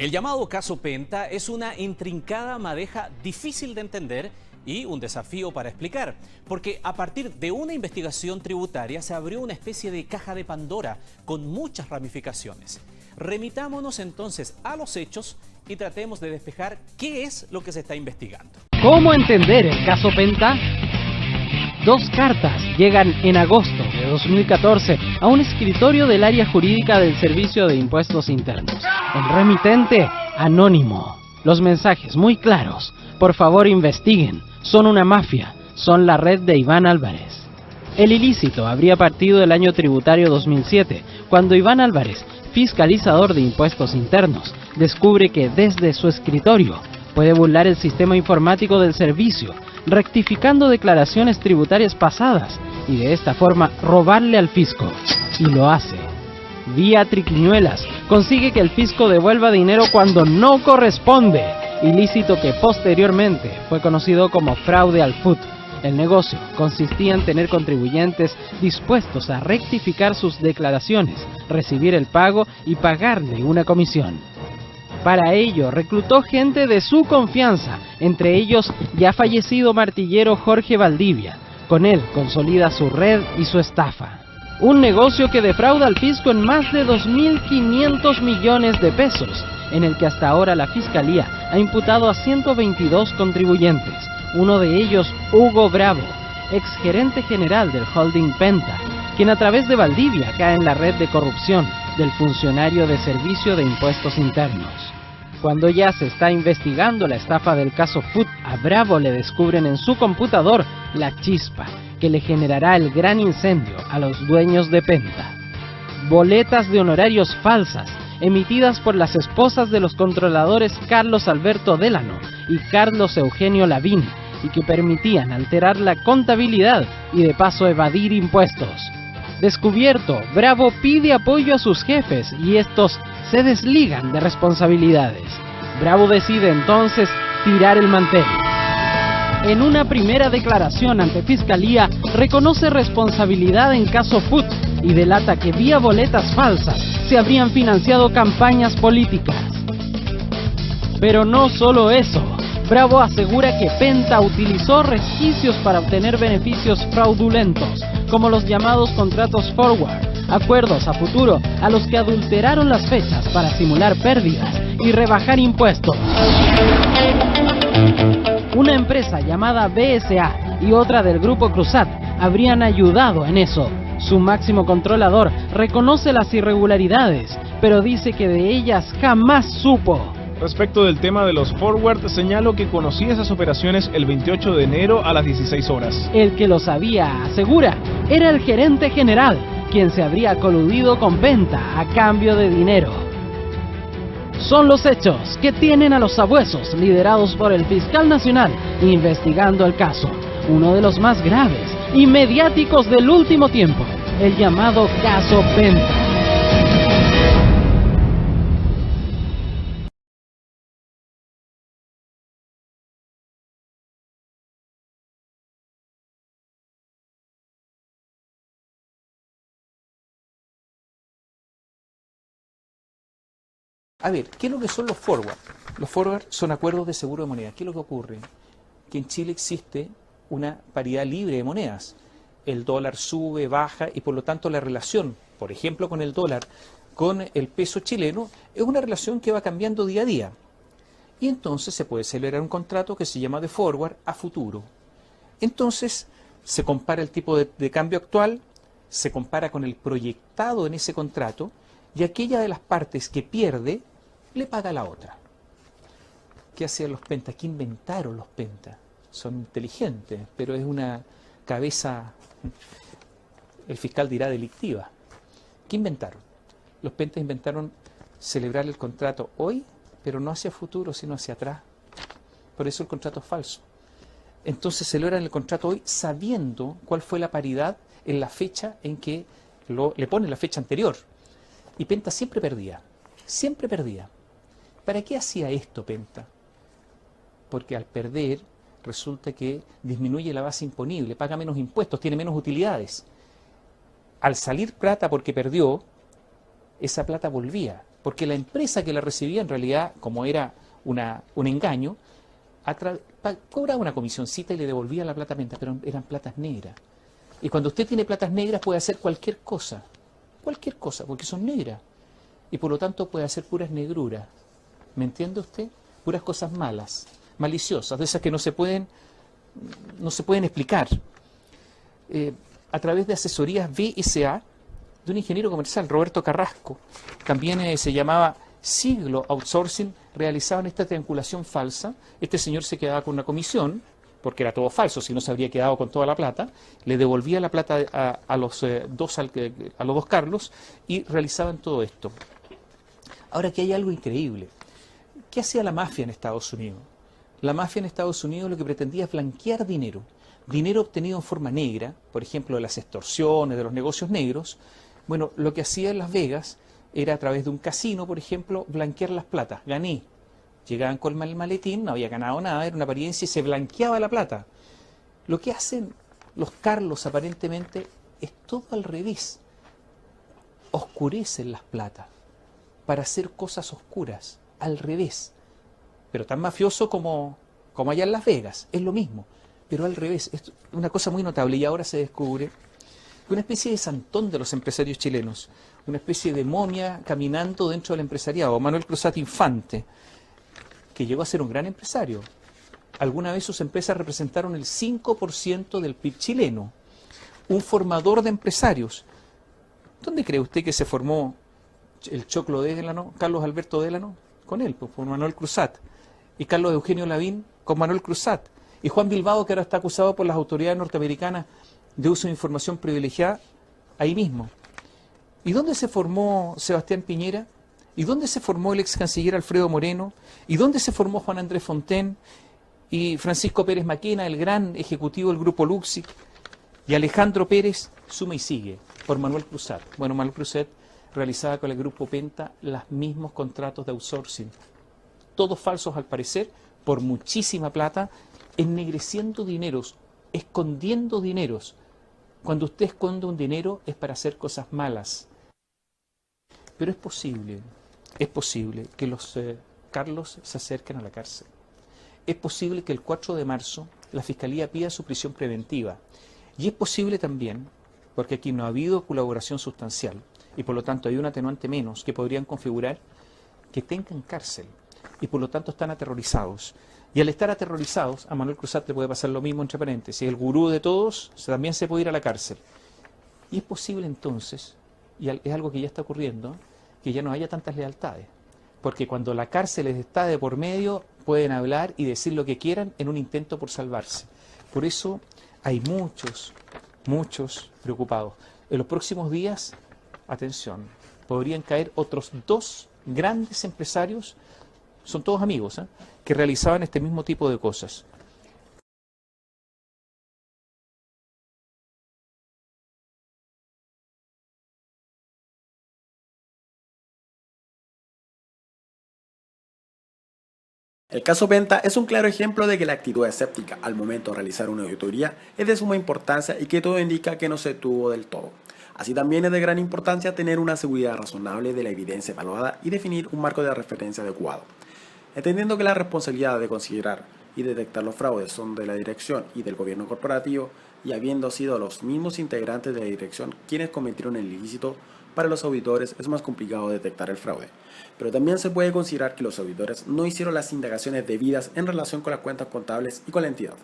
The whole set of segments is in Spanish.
El llamado caso Penta es una intrincada madeja difícil de entender y un desafío para explicar, porque a partir de una investigación tributaria se abrió una especie de caja de Pandora con muchas ramificaciones. Remitámonos entonces a los hechos y tratemos de despejar qué es lo que se está investigando. ¿Cómo entender el caso Penta? Dos cartas llegan en agosto de 2014 a un escritorio del área jurídica del Servicio de Impuestos Internos. El remitente, anónimo. Los mensajes muy claros. Por favor, investiguen. Son una mafia. Son la red de Iván Álvarez. El ilícito habría partido del año tributario 2007, cuando Iván Álvarez, fiscalizador de impuestos internos, descubre que desde su escritorio puede burlar el sistema informático del servicio, rectificando declaraciones tributarias pasadas y de esta forma robarle al fisco. Y lo hace. Vía triquiñuelas, consigue que el fisco devuelva dinero cuando no corresponde, ilícito que posteriormente fue conocido como fraude al FUT. El negocio consistía en tener contribuyentes dispuestos a rectificar sus declaraciones, recibir el pago y pagarle una comisión. Para ello, reclutó gente de su confianza, entre ellos ya fallecido martillero Jorge Valdivia. Con él consolida su red y su estafa. Un negocio que defrauda al fisco en más de 2.500 millones de pesos, en el que hasta ahora la Fiscalía ha imputado a 122 contribuyentes. Uno de ellos, Hugo Bravo, exgerente general del holding Penta, quien a través de Valdivia cae en la red de corrupción del funcionario de Servicio de Impuestos Internos. Cuando ya se está investigando la estafa del caso FUT, a Bravo le descubren en su computador la chispa que le generará el gran incendio a los dueños de Penta. Boletas de honorarios falsas emitidas por las esposas de los controladores Carlos Alberto Delano y Carlos Eugenio Lavín, y que permitían alterar la contabilidad y de paso evadir impuestos. Descubierto, Bravo pide apoyo a sus jefes y estos se desligan de responsabilidades. Bravo decide entonces tirar el mantel. En una primera declaración ante Fiscalía, reconoce responsabilidad en caso FUT y delata que vía boletas falsas se habrían financiado campañas políticas. Pero no solo eso. Bravo asegura que Penta utilizó resquicios para obtener beneficios fraudulentos, como los llamados contratos forward, acuerdos a futuro a los que adulteraron las fechas para simular pérdidas y rebajar impuestos. Una empresa llamada BSA y otra del grupo Cruzat habrían ayudado en eso. Su máximo controlador reconoce las irregularidades, pero dice que de ellas jamás supo. Respecto del tema de los forward, señalo que conocí esas operaciones el 28 de enero a las 16 horas. El que lo sabía, asegura, era el gerente general, quien se habría coludido con Penta a cambio de dinero. Son los hechos que tienen a los sabuesos, liderados por el fiscal nacional, investigando el caso, uno de los más graves y mediáticos del último tiempo, el llamado caso Penta. A ver, ¿qué es lo que son los forward? Los forward son acuerdos de seguro de moneda. ¿Qué es lo que ocurre? Que en Chile existe una paridad libre de monedas. El dólar sube, baja y por lo tanto la relación, por ejemplo, con el dólar, con el peso chileno, es una relación que va cambiando día a día. Y entonces se puede celebrar un contrato que se llama de forward a futuro. Entonces se compara el tipo de cambio actual, se compara con el proyectado en ese contrato y aquella de las partes que pierde le paga a la otra. ¿Qué hacían los pentas? ¿Qué inventaron los pentas? Son inteligentes, pero es una cabeza, el fiscal dirá, delictiva. ¿Qué inventaron? Los pentas inventaron celebrar el contrato hoy, pero no hacia futuro, sino hacia atrás. Por eso el contrato es falso. Entonces celebran el contrato hoy sabiendo cuál fue la paridad en la fecha en que le ponen la fecha anterior. Y Penta siempre perdía, siempre perdía. ¿Para qué hacía esto Penta? Porque al perder resulta que disminuye la base imponible, paga menos impuestos, tiene menos utilidades. Al salir plata porque perdió, esa plata volvía porque la empresa que la recibía en realidad, como era un engaño, cobraba una comisioncita y le devolvía la plata penta, pero eran platas negras. Y cuando usted tiene platas negras puede hacer cualquier cosa, porque son negras. Y por lo tanto puede hacer puras negruras. ¿Me entiende usted? Puras cosas malas, maliciosas, de esas que no se pueden explicar. A través de asesorías BSA, de un ingeniero comercial, Roberto Carrasco, también se llamaba Siglo Outsourcing, realizaban esta triangulación falsa. Este señor se quedaba con una comisión, porque era todo falso, si no se habría quedado con toda la plata, le devolvía la plata a los dos Carlos y realizaban todo esto. Ahora, que hay algo increíble. ¿Qué hacía la mafia en Estados Unidos? La mafia en Estados Unidos lo que pretendía es blanquear dinero obtenido en forma negra, por ejemplo, de las extorsiones, de los negocios negros. Bueno, lo que hacía en Las Vegas era a través de un casino, por ejemplo, blanquear las platas. Gané. Llegaban con el maletín, no había ganado nada, era una apariencia y se blanqueaba la plata. Lo que hacen los Carlos aparentemente es todo al revés. Oscurecen las platas para hacer cosas oscuras, al revés. Pero tan mafioso como allá en Las Vegas, es lo mismo, pero al revés. Es una cosa muy notable y ahora se descubre una especie de santón de los empresarios chilenos, una especie de momia caminando dentro del empresariado. Manuel Cruzat Infante, que llegó a ser un gran empresario. Alguna vez sus empresas representaron el 5% del PIB chileno. Un formador de empresarios. ¿Dónde cree usted que se formó el Choclo Délano, Carlos Alberto Délano? Con él, pues, con Manuel Cruzat. Y Carlos Eugenio Lavín con Manuel Cruzat. Y Juan Bilbao, que ahora está acusado por las autoridades norteamericanas de uso de información privilegiada, ahí mismo. ¿Y dónde se formó Sebastián Piñera? ¿Y dónde se formó el ex canciller Alfredo Moreno? ¿Y dónde se formó Juan Andrés Fontaine? Y Francisco Pérez Maquena, el gran ejecutivo del Grupo Luxic. Y Alejandro Pérez, suma y sigue, por Manuel Cruzat. Bueno, Manuel Cruzat realizaba con el Grupo Penta los mismos contratos de outsourcing. Todos falsos al parecer, por muchísima plata, ennegreciendo dineros, escondiendo dineros. Cuando usted esconde un dinero es para hacer cosas malas. Pero es posible que los Carlos se acerquen a la cárcel. Es posible que el 4 de marzo la Fiscalía pida su prisión preventiva. Y es posible también, porque aquí no ha habido colaboración sustancial, y por lo tanto hay un atenuante menos que podrían configurar, que tengan cárcel, y por lo tanto están aterrorizados. Y al estar aterrorizados, a Manuel Cruzat le puede pasar lo mismo, entre paréntesis. El gurú de todos también se puede ir a la cárcel. Y es posible entonces, y es algo que ya está ocurriendo, que ya no haya tantas lealtades. Porque cuando la cárcel está de por medio, pueden hablar y decir lo que quieran en un intento por salvarse. Por eso hay muchos preocupados. En los próximos días, atención, podrían caer otros 2 grandes empresarios, son todos amigos, que realizaban este mismo tipo de cosas. El caso Penta es un claro ejemplo de que la actitud escéptica al momento de realizar una auditoría es de suma importancia y que todo indica que no se tuvo del todo. Así también es de gran importancia tener una seguridad razonable de la evidencia evaluada y definir un marco de referencia adecuado. Entendiendo que la responsabilidad de considerar y detectar los fraudes son de la dirección y del gobierno corporativo, y habiendo sido los mismos integrantes de la dirección quienes cometieron el ilícito, para los auditores es más complicado detectar el fraude. Pero también se puede considerar que los auditores no hicieron las indagaciones debidas en relación con las cuentas contables y con la entidad.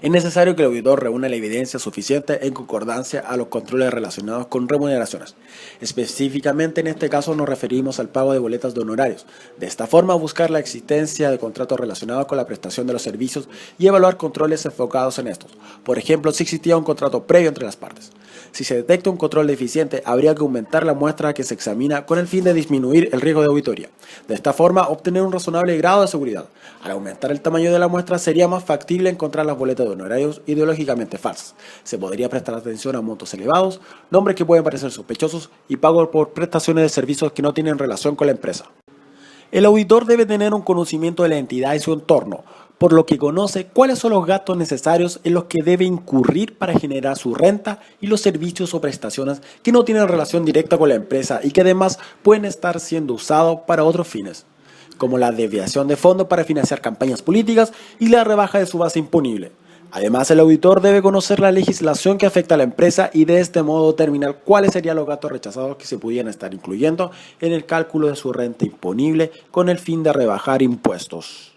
Es necesario que el auditor reúna la evidencia suficiente en concordancia a los controles relacionados con remuneraciones. Específicamente en este caso nos referimos al pago de boletas de honorarios. De esta forma buscar la existencia de contratos relacionados con la prestación de los servicios y evaluar controles enfocados en estos. Por ejemplo, si existía un contrato previo entre las partes. Si se detecta un control deficiente, habría que aumentar la muestra que se examina con el fin de disminuir el riesgo de auditoría. De esta forma, obtener un razonable grado de seguridad. Al aumentar el tamaño de la muestra, sería más factible encontrar las boletas de honorarios ideológicamente falsas. Se podría prestar atención a montos elevados, nombres que pueden parecer sospechosos y pagos por prestaciones de servicios que no tienen relación con la empresa. El auditor debe tener un conocimiento de la entidad y su entorno, por lo que conoce cuáles son los gastos necesarios en los que debe incurrir para generar su renta y los servicios o prestaciones que no tienen relación directa con la empresa y que además pueden estar siendo usados para otros fines, como la desviación de fondos para financiar campañas políticas y la rebaja de su base imponible. Además, el auditor debe conocer la legislación que afecta a la empresa y de este modo determinar cuáles serían los gastos rechazados que se pudieran estar incluyendo en el cálculo de su renta imponible con el fin de rebajar impuestos.